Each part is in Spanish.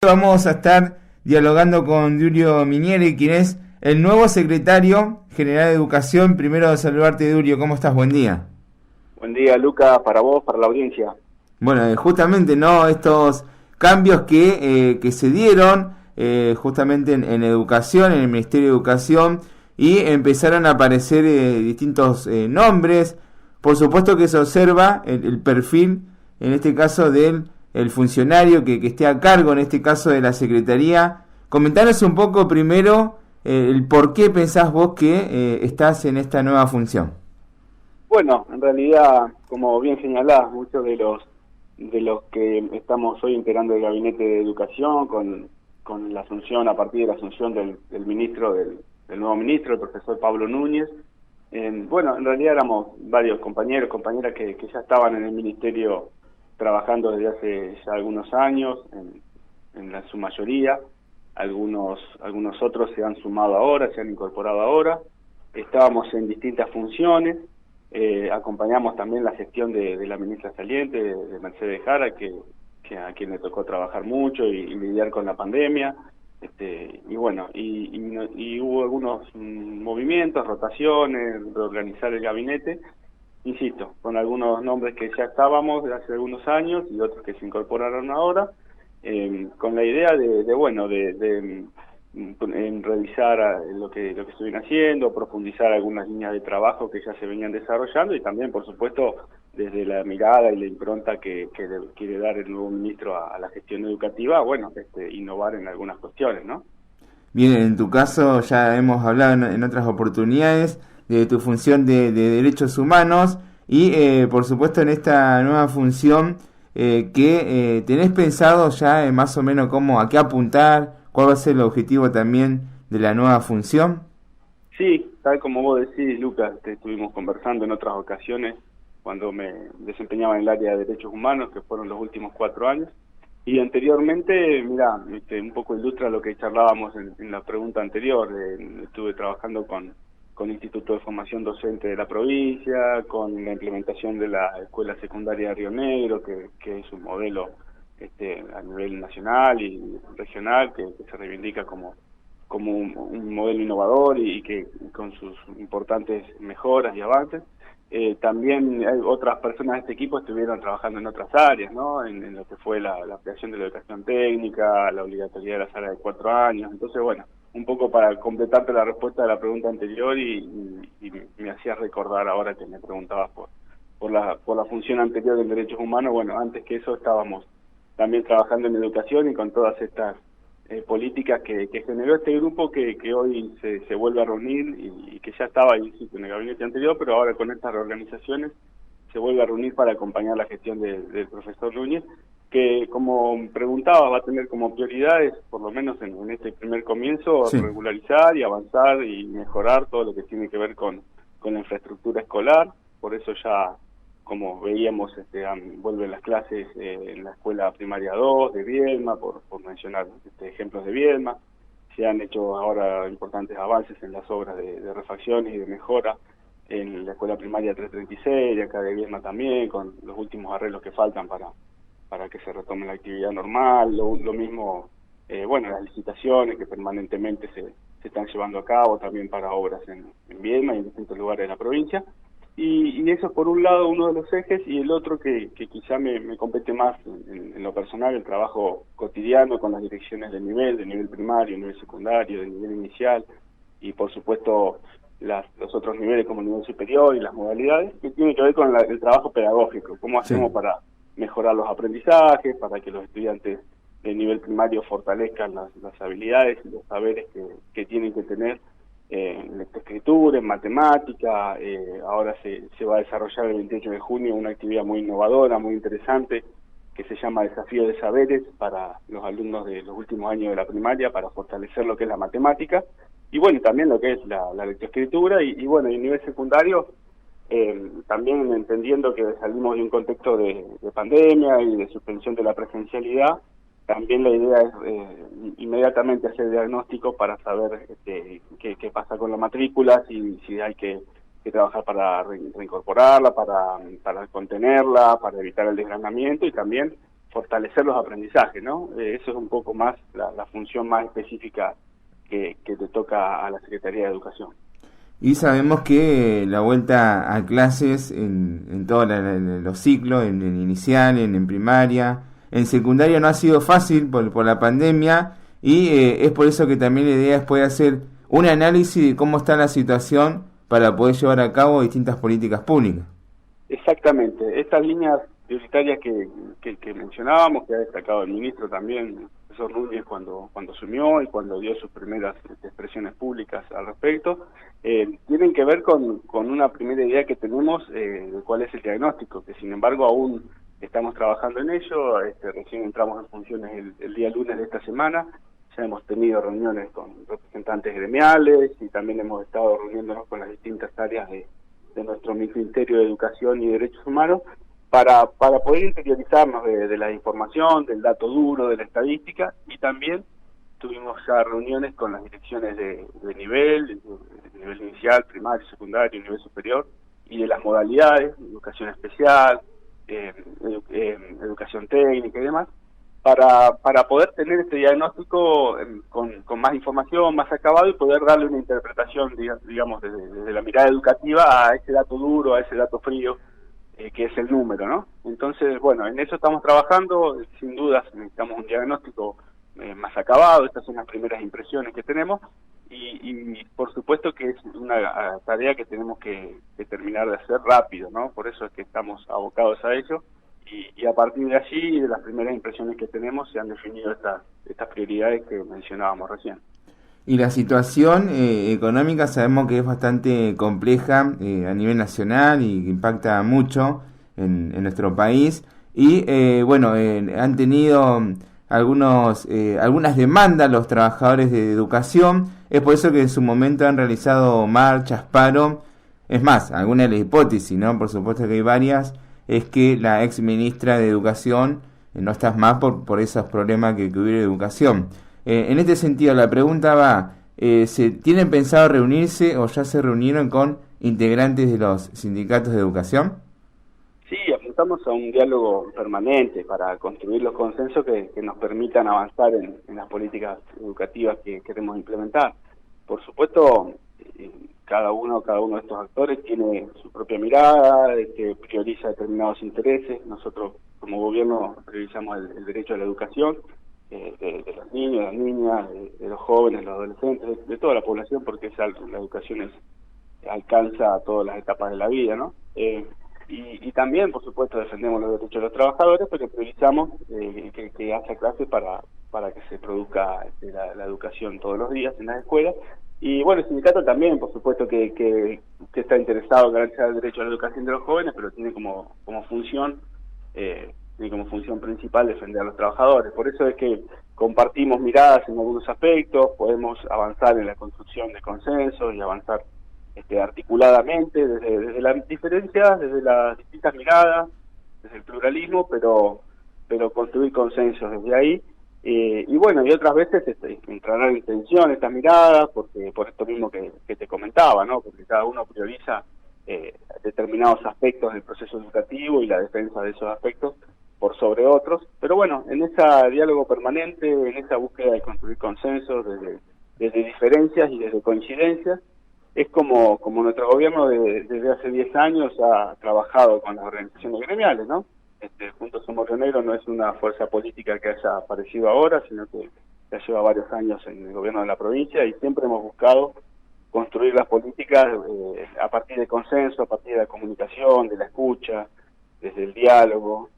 Vamos a estar dialogando con Durio Minieri, quien es el nuevo secretario general de Educación. Primero saludarte, Durio, ¿cómo estás? Buen día. Buen día, Luca, para vos, para la audiencia. Bueno, justamente, ¿no? Estos cambios que se dieron justamente en educación, en el Ministerio de Educación, y empezaron a aparecer distintos nombres. Por supuesto que se observa el perfil, en este caso, del el funcionario que esté a cargo, en este caso, de la Secretaría. Comentanos un poco primero el por qué pensás vos que estás en esta nueva función. Bueno, en realidad, como bien señalás, muchos de los que estamos hoy integrando el Gabinete de Educación con la asunción, a partir de la asunción del ministro, del nuevo ministro, el profesor Pablo Núñez. Bueno, en realidad éramos varios compañeros, compañeras que ya estaban en el ministerio trabajando desde hace ya algunos años, en su mayoría. Algunos otros se han sumado ahora, se han incorporado ahora. Estábamos en distintas funciones. Acompañamos también la gestión de la ministra saliente, de Mercedes Jara, que a quien le tocó trabajar mucho y lidiar con la pandemia. Y bueno, y hubo algunos movimientos, rotaciones, reorganizar el gabinete, insisto, con algunos nombres que ya estábamos de hace algunos años y otros que se incorporaron ahora, con la idea en revisar lo que estuvieron haciendo, profundizar algunas líneas de trabajo que ya se venían desarrollando y también, por supuesto, desde la mirada y la impronta que quiere dar el nuevo ministro a la gestión educativa, bueno, innovar en algunas cuestiones, ¿no? Bien, en tu caso ya hemos hablado en otras oportunidades de tu función de derechos humanos y por supuesto en esta nueva función que tenés pensado ya más o menos cómo a qué apuntar, cuál va a ser el objetivo también de la nueva función. Sí, tal como vos decís, Lucas, estuvimos conversando en otras ocasiones cuando me desempeñaba en el área de derechos humanos, que fueron los últimos 4 años. Y anteriormente, mira, un poco ilustra lo que charlábamos en la pregunta anterior. Estuve trabajando con el Instituto de Formación Docente de la provincia, con la implementación de la Escuela Secundaria de Río Negro, que es un modelo a nivel nacional y regional, que se reivindica como un modelo innovador y que con sus importantes mejoras y avances. También hay otras personas de este equipo estuvieron trabajando en otras áreas, ¿no? En lo que fue la ampliación de la educación técnica, la obligatoriedad de las áreas de 4 años. Entonces, bueno, un poco para completarte la respuesta de la pregunta anterior y me hacías recordar ahora que me preguntabas por la función anterior en derechos humanos. Bueno, antes que eso estábamos también trabajando en educación y con todas estas políticas que generó este grupo que hoy se vuelve a reunir y que ya estaba ahí en el gabinete anterior, pero ahora con estas reorganizaciones se vuelve a reunir para acompañar la gestión del profesor Núñez, que como preguntaba va a tener como prioridades, por lo menos en este primer comienzo, Sí. regularizar y avanzar y mejorar todo lo que tiene que ver con la infraestructura escolar. Por eso ya, como veíamos, vuelven las clases en la escuela primaria 2 de Viedma, por mencionar ejemplos de Viedma. Se han hecho ahora importantes avances en las obras de refacciones y de mejora en la escuela primaria 336, y acá de Viedma también, con los últimos arreglos que faltan para que se retome la actividad normal. Lo mismo, bueno, las licitaciones que permanentemente se están llevando a cabo también para obras en Viedma y en distintos lugares de la provincia. Y eso es por un lado uno de los ejes, y el otro que quizá me compete más en lo personal, el trabajo cotidiano con las direcciones de nivel primario, nivel secundario, de nivel inicial, y por supuesto los otros niveles como nivel superior y las modalidades, que tiene que ver con el trabajo pedagógico, cómo Sí. hacemos para mejorar los aprendizajes, para que los estudiantes de nivel primario fortalezcan las habilidades y los saberes que tienen que tener en lectoescritura, en matemática. Ahora se va a desarrollar el 28 de junio una actividad muy innovadora, muy interesante, que se llama Desafío de Saberes para los alumnos de los últimos años de la primaria, para fortalecer lo que es la matemática, y bueno, también lo que es la lectoescritura, y bueno, y a nivel secundario, también entendiendo que salimos de un contexto de pandemia y de suspensión de la presencialidad. También la idea es inmediatamente hacer diagnósticos para saber qué pasa con la matrícula, si hay que trabajar para reincorporarla, para contenerla, para evitar el desgranamiento, y también fortalecer los aprendizajes, ¿no? Eso es un poco más la función más específica que te toca a la Secretaría de Educación. Y sabemos que la vuelta a clases en todos los ciclos, en inicial, en primaria, en secundaria no ha sido fácil por la pandemia y es por eso que también la idea es poder hacer un análisis de cómo está la situación para poder llevar a cabo distintas políticas públicas. Exactamente, estas líneas prioritarias que mencionábamos, que ha destacado el ministro también, el profesor Núñez, cuando asumió y cuando dio sus primeras expresiones públicas al respecto, tienen que ver con una primera idea que tenemos de cuál es el diagnóstico, que sin embargo aún estamos trabajando en ello. Recién entramos en funciones el día lunes de esta semana. Ya hemos tenido reuniones con representantes gremiales y también hemos estado reuniéndonos con las distintas áreas de nuestro Ministerio de Educación y Derechos Humanos para poder interiorizarnos de la información, del dato duro, de la estadística, y también tuvimos ya reuniones con las direcciones de nivel inicial, primario, secundario, nivel superior, y de las modalidades, educación especial, educación técnica y demás, para poder tener este diagnóstico con más información, más acabado, y poder darle una interpretación, digamos, desde la mirada educativa a ese dato duro, a ese dato frío, que es el número, ¿no? Entonces, bueno, en eso estamos trabajando. Sin dudas necesitamos un diagnóstico más acabado. Estas son las primeras impresiones que tenemos, y por supuesto que es una tarea que tenemos que terminar de hacer rápido, ¿no? Por eso es que estamos abocados a ello. Y a partir de allí, de las primeras impresiones que tenemos, se han definido estas prioridades que mencionábamos recién. Y la situación económica sabemos que es bastante compleja a nivel nacional y que impacta mucho en nuestro país. Y bueno, han tenido algunas demandas los trabajadores de educación. Es por eso que en su momento han realizado marchas, paro. Es más, alguna de las hipótesis, ¿no? Por supuesto que hay varias, es que la ex ministra de Educación no está más por esos problemas que hubo de educación. En este sentido, la pregunta va, ¿se tienen pensado reunirse o ya se reunieron con integrantes de los sindicatos de educación? Sí, apuntamos a un diálogo permanente para construir los consensos que nos permitan avanzar en las políticas educativas que queremos implementar. Por supuesto, cada uno de estos actores tiene su propia mirada, que prioriza determinados intereses. Nosotros, como gobierno, priorizamos el derecho a la educación, de los niños, las niñas, de los jóvenes, los adolescentes, de toda la población, porque la educación alcanza a todas las etapas de la vida, ¿no? Y también, por supuesto, defendemos los derechos de los trabajadores, pero priorizamos que haya clases para que se produzca la educación todos los días en las escuelas. Y bueno, el sindicato también, por supuesto, que está interesado en garantizar el derecho a la educación de los jóvenes, pero tiene como función principal defender a los trabajadores. Por eso es que compartimos miradas en algunos aspectos, podemos avanzar en la construcción de consensos y avanzar articuladamente desde las diferencias, desde las distintas miradas, desde el pluralismo, pero construir consensos desde ahí. Y bueno, y otras veces entrarán en tensión estas miradas, porque por esto mismo que te comentaba, ¿no? Porque cada uno prioriza determinados aspectos del proceso educativo y la defensa de esos aspectos por sobre otros. Pero bueno, en ese diálogo permanente, en esa búsqueda de construir consensos desde diferencias y desde coincidencias, es como nuestro gobierno desde hace 10 años ha trabajado con las organizaciones gremiales, ¿no? Juntos Somos Río Negro no es una fuerza política que haya aparecido ahora, sino que ya lleva varios años en el gobierno de la provincia, y siempre hemos buscado construir las políticas a partir de consenso, a partir de la comunicación, de la escucha, desde el diálogo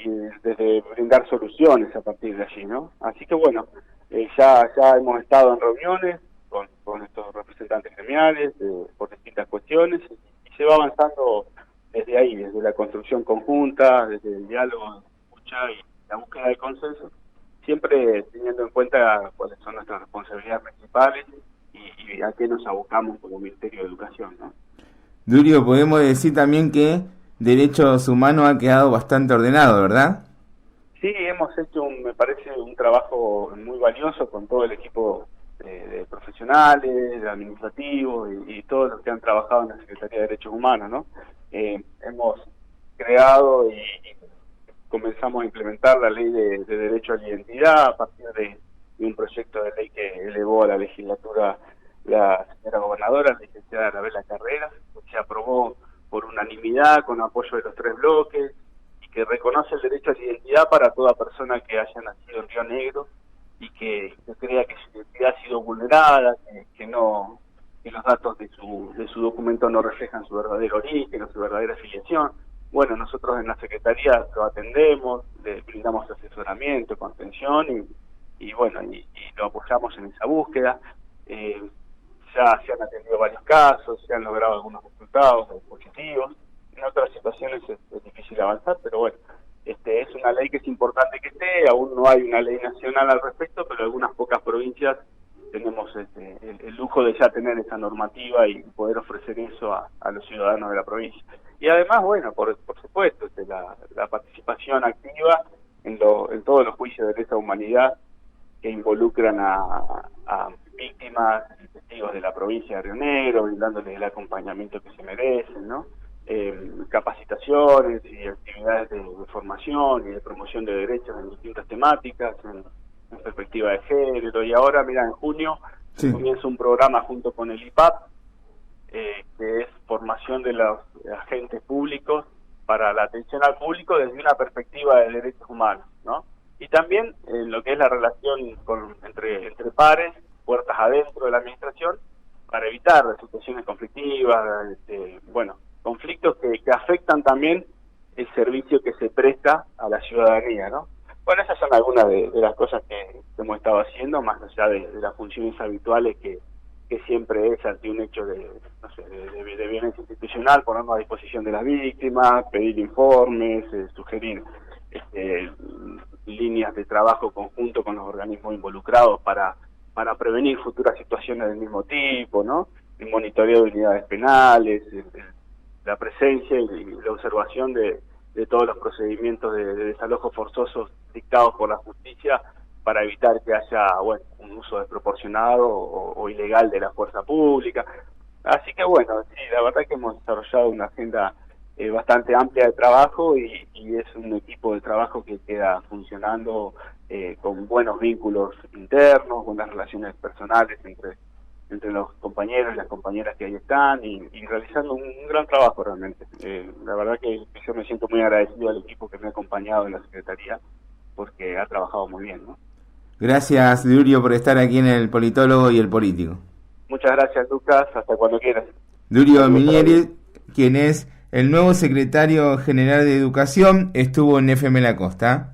y desde brindar soluciones a partir de allí, ¿no? Así que bueno, ya hemos estado en reuniones con estos representantes gremiales por distintas cuestiones, y se va avanzando desde ahí, desde la construcción conjunta, desde el diálogo, la escucha y la búsqueda de consenso, siempre teniendo en cuenta cuáles son nuestras responsabilidades principales y a qué nos abocamos como Ministerio de Educación, ¿no? Durio, podemos decir también que Derechos Humanos ha quedado bastante ordenado, ¿verdad? Sí, hemos hecho, me parece, un trabajo muy valioso con todo el equipo de profesionales, de administrativos y todos los que han trabajado en la Secretaría de Derechos Humanos, ¿no? Hemos creado y comenzamos a implementar la ley de derecho a la identidad a partir de un proyecto de ley que elevó a la legislatura la señora gobernadora, la licenciada Anabela Carreras, que se aprobó por unanimidad con apoyo de los 3 bloques y que reconoce el derecho a la identidad para toda persona que haya nacido en Río Negro y que crea que su identidad ha sido vulnerada, que los datos de su documento no reflejan su verdadero origen o su verdadera afiliación. Bueno, nosotros en la Secretaría lo atendemos, le brindamos asesoramiento, contención y lo apoyamos en esa búsqueda. Ya se han atendido varios casos, se han logrado algunos resultados positivos. En otras situaciones es difícil avanzar, pero bueno, es una ley que es importante que esté. Aún no hay una ley nacional al respecto, pero algunas pocas provincias tenemos el lujo de ya tener esa normativa y poder ofrecer eso a los ciudadanos de la provincia. Y además, bueno, por supuesto, la participación activa en todos los juicios de lesa humanidad que involucran a víctimas y testigos de la provincia de Río Negro, brindándoles el acompañamiento que se merecen, ¿no? Capacitaciones y actividades de formación y de promoción de derechos en distintas temáticas, en perspectiva de género. Y ahora, mira, en junio comienza un programa junto con el IPAP, que es formación de los agentes públicos para la atención al público desde una perspectiva de derechos humanos, ¿no? Y también lo que es la relación entre pares, puertas adentro de la administración, para evitar situaciones conflictivas, conflictos que afectan también el servicio que se presta a la ciudadanía, ¿no? Bueno, esas son algunas de las cosas que hemos estado haciendo, más allá de las funciones habituales que siempre es ante un hecho de violencia institucional, ponernos a disposición de las víctimas, pedir informes, sugerir líneas de trabajo conjunto con los organismos involucrados para prevenir futuras situaciones del mismo tipo, ¿no? El monitoreo de unidades penales, la presencia y la observación de todos los procedimientos de desalojo forzosos dictados por la justicia para evitar que haya un uso desproporcionado o ilegal de la fuerza pública. Así que sí, la verdad que hemos desarrollado una agenda bastante amplia de trabajo y es un equipo de trabajo que queda funcionando con buenos vínculos internos, buenas relaciones personales entre los compañeros y las compañeras que ahí están y realizando un gran trabajo realmente. La verdad que yo me siento muy agradecido al equipo que me ha acompañado en la Secretaría porque ha trabajado muy bien, ¿no? Gracias, Durio, por estar aquí en El Politólogo y El Político. Muchas gracias, Lucas. Hasta cuando quieras. Durio Minieri, quien es el nuevo secretario general de Educación, estuvo en FM La Costa.